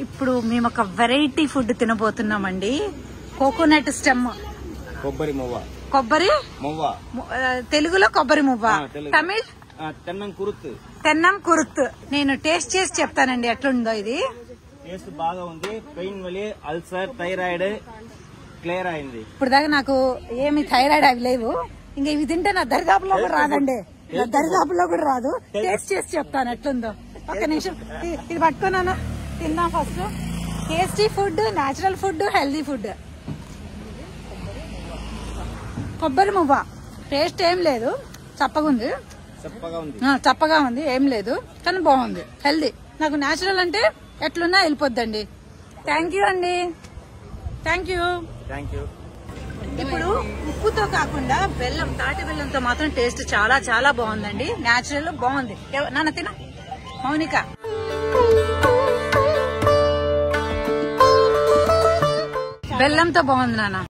ఇప్పుడు మేము ఒక వెరైటీ ఫుడ్ తినబోతున్నామండి. కోకోనట్ స్టెమ్, కొబ్బరి మువ్వ. కొబ్బరి మువ్వ తెలుగులో కొబ్బరి మువ్వ, తమిళ్ తెన్నం కురుత్. నేను టేస్ట్ చేసి చెప్తానండి ఎట్లుందో. ఇది టేస్ట్ బాగా ఉంది. పెయిన్ వలి, అల్సర్, థైరాయిడ్ క్లియర్ అయింది. ఇప్పుడు దాకా నాకు ఏమి థైరాయిడ్ అవి లేవు. ఇంకా ఇవి తింటే నా దరిదాపులో కూడా రాదండి, నా దరిదాపులో కూడా రాదు. టేస్ట్ చేసి చెప్తాను ఎట్లుందో. ఒక్క నిమిషం ఇది పట్టుకున్నాను, తిందాం first. Tasty food, natural food, healthy food. కొబ్బరి మువ్వ టేస్ట్ ఏం లేదు, చప్పగా ఉంది, ఏం లేదు, కానీ బాగుంది, హెల్దీ. నాకు నేచురల్ అంటే ఎట్లున్నా వెళ్ళిపోద్దండి. థ్యాంక్ యూ అండి, థ్యాంక్ యూ. ఇప్పుడు ఉప్పుతో కాకుండా బెల్లం, తాటి బెల్లంతో మాత్రం టేస్ట్ చాలా చాలా బాగుందండి. నేచురల్ బాగుంది. నాన్న తిన, మౌనిక. బెల్లంతో బాగుంది నాన్న.